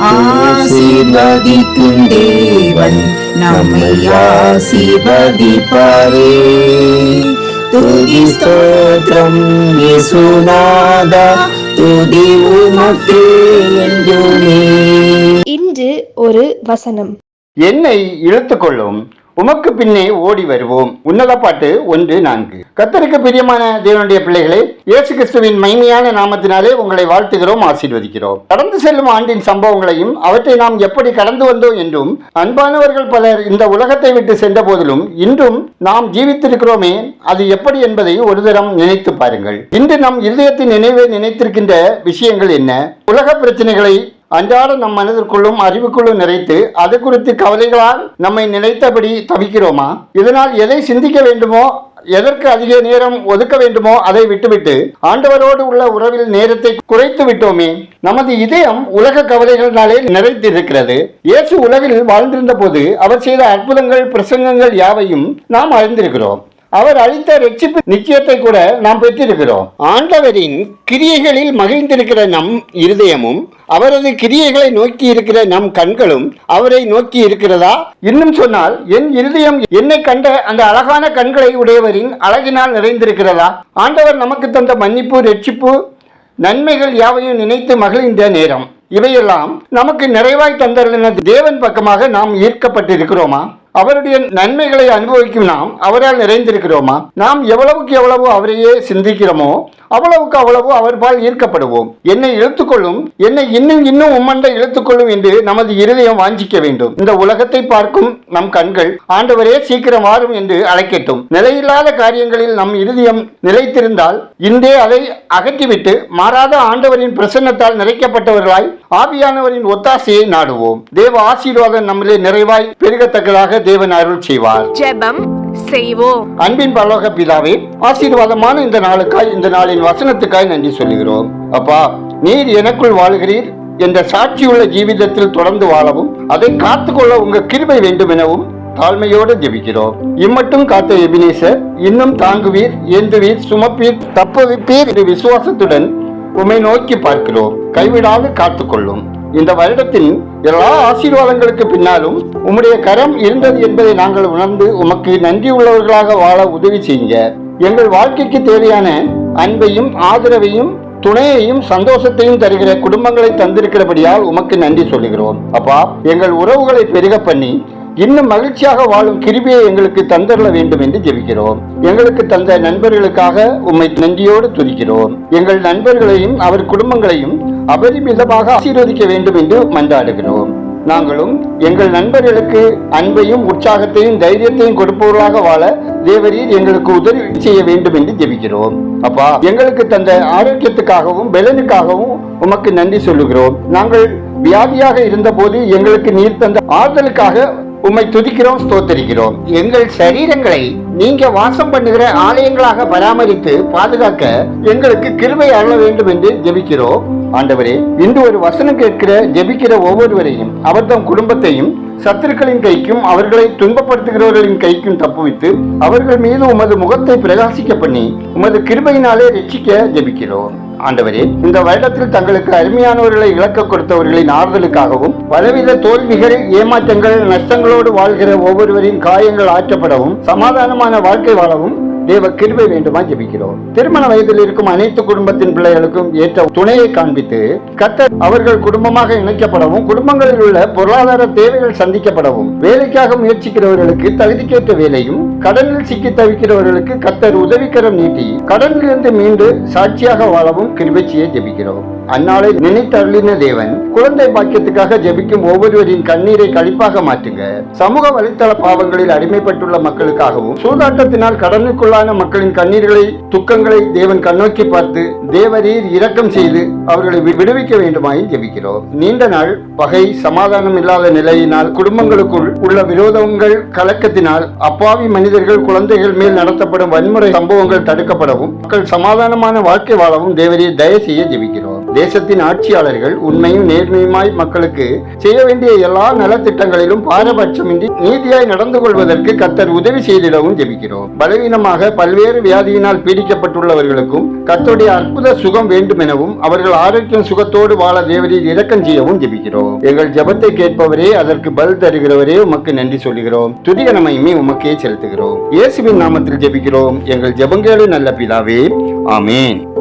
ஆசீர்வதிக்கும் தேவன் நம்மை ஆசீர்வதிப்பாரே. துதி ஸ்தோத்திரம் இயேசுநாதா, துதி உமக்கே என்றுமே. இன்று ஒரு வசனம். என்னை இழுத்துக்கொள்ளும், உமக்கு பின்னே ஓடி வருவோம். உன்னத பாட்டு 1:4. கர்த்தருக்கு பிரியமான தேவனுடைய பிள்ளைகளே, இயேசு கிறிஸ்துவின் மகிமையான நாமத்தினாலே உங்களை வாழ்த்துகிறோம், ஆசீர்வதிக்கிறோம். கடந்து செல்லும் ஆண்டின் சம்பவங்களையும் அவற்றை நாம் எப்படி கடந்து வந்தோம் என்றும், அன்பானவர்கள் பலர் இந்த உலகத்தை விட்டு சென்ற போதிலும் இன்றும் நாம் ஜீவித்திருக்கிறோமே, அது எப்படி என்பதை ஒரு தரம் நினைத்து பாருங்கள். இன்று நம் இருதயத்தின் நினைவை நினைத்திருக்கின்ற விஷயங்கள் என்ன? உலக பிரச்சனைகளை அன்றாட நம் மனதிற்குள்ளும் அறிவுக்குள்ளும் நிறைத்து அது குறித்து கவலைகளால் நம்மை நினைத்தபடி தவிக்கிறோமா? இதனால் எதை சிந்திக்க வேண்டுமோ, எதற்கு அதிக நேரம் ஒதுக்க வேண்டுமோ அதை விட்டுவிட்டு ஆண்டவரோடு உள்ள உறவில் நேரத்தை குறைத்து விட்டோமே. நமது இதயம் உலக கவலைகளினாலே நிறைந்திருக்கிறது. இயேசு உலகில் வாழ்ந்திருந்த போது அவர் செய்த அற்புதங்கள், பிரசங்கங்கள் யாவையும் நாம் அறிந்திருக்கிறோம். அவர் அளித்த ரட்சிப்பு நிச்சயத்தை கூட நாம் பெற்றிருக்கிறோம். ஆண்டவரின் கிரியைகளில் மகிழ்ந்திருக்கிற நம் இருதயமும் அவரது கிரியைகளை நோக்கி இருக்கிற நம் கண்களும் அவரை நோக்கி இருக்கிறதா? இன்னும் சொன்னால், என் இருதயம் என்னை கண்ட அந்த அழகான கண்களை உடையவரின் அழகினால் நிறைந்திருக்கிறதா? ஆண்டவர் நமக்கு தந்த மன்னிப்பு, ரட்சிப்பு, நன்மைகள் யாவையும் நினைத்து மகிழ்ந்த நேரம் இவையெல்லாம் நமக்கு நிறைவாய் தந்தருளின தேவன் பக்கமாக நாம் ஈர்க்கப்பட்டிருக்கிறோமா? அவருடைய நன்மைகளை அனுபவிக்கும் நாம் அவரால் நிறைந்திருக்கிறோமா? நாம் எவ்வளவுக்கு எவ்வளவு அவரையே சிந்திக்கிறோமோ அவ்வளவுக்கு அவ்வளவு அவர் பால் ஈர்க்கப்படுவோம். என்னை இழுத்துக்கொள்ளும், என்னை இன்னும் இன்னும் உம்மண்டை இழுத்துக்கொள்ளும் என்று நமது இருதயம் வாஞ்சிக்க வேண்டும். இந்த உலகத்தை பார்க்கும் நம் கண்கள் ஆண்டவரே சீக்கிரம் வாரும் என்று அழைக்கட்டும். நிலையில்லாத காரியங்களில் நம் இருதயம் நிலைத்திருந்தால் இன்றே அதை அகற்றிவிட்டு மாறாத ஆண்டவரின் பிரசன்னத்தால் நிறைக்கப்பட்டவர்களாய் ஆவியானவரின் ஒத்தாசையை நாடுவோம். தேவ ஆசீர்வாதம் நம்மளே நிறைவாய் பெருகத்தக்கதாக தேவன் அருள் செய்வார். ஜெபம் செய்வோம். அன்பின் பரலோக பிதாவே, ஆசீர்வாதமான இந்த நாளுக்காய், இந்த நாளின் வசனத்துக்காய் நன்றி சொல்லுகிறோம். அப்பா, நீர் எனக்குள் வாழ்கிறீர் என்ற சாட்சியுள்ள ஜீவிதத்தில் தொடர்ந்து வாழவும் அதை காத்துக்கொள்ள உங்க கிருபை வேண்டும் எனவும் தாழ்மையோடு ஜெபிக்கிறோம். இம்மட்டும் காத்த எபினேசர், இன்னும் தாங்குவீர், ஏந்துவீர், சுமப்பீர், தப்புவிப்பீர் என்று விசுவாசத்துடன் உம்மை நோக்கி பார்க்கிறோம். கைவிடாது காத்துக்கொள்ளும். இந்த வருடத்தின் எல்லா ஆசீர்வாதங்களுக்கு பின்னாலும் உம்முடைய கரம் இருந்தது என்பதை நாங்கள் உணர்ந்து உமக்கு நன்றி உள்ளவர்களாக வாழ உதவி செய்யுங்க. எங்கள் வாழ்க்கைக்கு தேவையான அன்பையும் ஆதரவையும் துணையையும் சந்தோஷத்தையும் தருகிற குடும்பங்களை தந்திருக்கிறபடியால் உமக்கு நன்றி சொல்லுகிறோம். அப்பா, எங்கள் உறவுகளை பெருக பண்ணி இன்னும் மகிழ்ச்சியாக வாழும் கிருபையை எங்களுக்கு தந்தரல வேண்டும் என்று ஜெபிக்கிறோம். எங்களுக்கு தந்த நண்பர்களுக்காக உம்மை நன்றியோடு துதிக்கிறோம். எங்கள் நண்பர்களையும் அவர் குடும்பங்களையும் அபரிமிதமாக ஆசீர்வதிக்க வேண்டும் என்று மன்றாடுகிறோம். நாங்களும் எங்கள் நண்பர்களுக்கு அன்பையும் உற்சாகத்தையும் தைரியத்தையும் கொடுப்பவர்களாக வாழ தேவரீர் எங்களுக்கு உதவி செய்ய வேண்டும் என்று ஜெபிக்கிறோம். அப்பா, எங்களுக்கு தந்த ஆரோக்கியத்துக்காகவும் பலனுக்காகவும் உமக்கு நன்றி சொல்லுகிறோம். நாங்கள் வியாதியாக இருந்த போது எங்களுக்கு நீர் தந்த ஆறுதலுக்காக உம்மை துதிக்கிறோம், ஸ்தோத்தரிக்கிறோம். எங்கள் சரீரங்களை நீங்க வாசம் பண்ணுகிற ஆலயங்களாக பராமரித்து பாதுகாக்க எங்களுக்கு கிருபை அருள வேண்டும் என்று ஜெபிக்கிறோம். ஆண்டவரே, இன்று ஒரு வசனம் கேட்கிற ஜெபிக்கிற ஒவ்வொருவரையும் அவர்தம் குடும்பத்தையும் சத்துருக்களின் கைக்கும் அவர்களை துன்பப்படுத்துகிறவர்களின் கைக்கும் தப்புவித்து அவர்கள் மீது உமது முகத்தை பிரகாசிக்க பண்ணி உமது கிருபையினாலே ரட்சிக்க ஜெபிக்கிறோம். ஆண்டவரே, இந்த வருடத்தில் தங்களுக்கு அருமையானவர்களை இழக்க கொடுத்தவர்களின் ஆறுதலுக்காகவும் பலவித தோல்விகள், ஏமாற்றங்கள், நஷ்டங்களோடு வாழ்கிற ஒவ்வொருவரின் காயங்கள் ஆற்றப்படவும் சமாதானமான வாழ்க்கை வாழவும் தேவ கிருபை வேண்டுமா ஜெபிக்கிறோம். திருமண வயதில் இருக்கும் அனைத்து குடும்பத்தின் பிள்ளைகளுக்கும் ஏற்ற துணையை காண்பித்து கர்த்தர் அவர்கள் குடும்பமாக இணைக்கப்படவும், குடும்பங்களில் உள்ள பொருளாதார தேவைகள் சந்திக்கப்படவும், வேலைக்காக முயற்சிக்கிறவர்களுக்கு தகுதிக்கேற்ற வேலையும், கடனில் சிக்கி தவிக்கிறவர்களுக்கு கர்த்தர் உதவிக்கரம் நீட்டி கடனிலிருந்து மீண்டு சாட்சியாக வாழவும் கிருபை செய்ய ஜெபிக்கிறோம். அந்நாளை நினைத்தருளின தேவன் குழந்தை பாக்கியத்துக்காக ஜெபிக்கும் ஒவ்வொருவரின் கண்ணீரை கழிப்பாக மாற்றுங்க. சமூக வலைத்தள பாவங்களில் அடிமைப்பட்டுள்ள மக்களுக்காகவும் சூதாட்டத்தினால் கடனுக்குள்ளான மக்களின் கண்ணீர்களை, துக்கங்களை தேவன் கண்ணோக்கி பார்த்து தேவரீர் இரக்கம் செய்து அவர்களை விடுவிக்க வேண்டுமாய் ஜெபிக்கிறோம். நீண்ட நாள் பகை, சமாதானம் இல்லாத நிலையினால் குடும்பங்களுக்குள் உள்ள விரோதங்கள், கலக்கத்தினால் அப்பாவி மனிதர்கள், குழந்தைகள் மேல் நடத்தப்படும் வன்முறை சம்பவங்கள் தடுக்கப்படவும் மக்கள் சமாதானமான வாழ்க்கை வாழவும் தேவரீர் தயவு செய்ய ஜெபிக்கிறோம். தேசத்தின் ஆட்சியாளர்கள் உண்மையும் நேர்மையுமாய் மக்களுக்கு செய்ய வேண்டிய எல்லா நலத்திட்டங்களிலும் பாரபட்சமின்றி நீதியாய் நடந்து கொள்வதற்கு கர்த்தர் உதவி செய்திடவும் ஜெபிக்கிறோம். பலவீனமாக மட்டுமல்ல, பல்வேறு வியாதியினால் பீடிக்கப்பட்டுள்ளவர்களுக்கும் கர்த்தருடைய அற்புத சுகம் வேண்டும் எனவும் அவர்கள் ஆரோக்கியம் சுகத்தோடு வாழ தேவரீர் இரக்கம் செய்யவும் ஜெபிக்கிறோம். எங்கள் ஜெபத்தை கேட்பவரே, அதற்கு பதில் தருகிறவரே, உமக்கு நன்றி சொல்லுகிறோம். துதிகனமையுமே உமக்கே செலுத்துகிறோம். இயேசுவின் நாமத்தில் ஜெபிக்கிறோம் எங்கள் ஜெபங்களு நல்ல பிதாவே, ஆமேன்.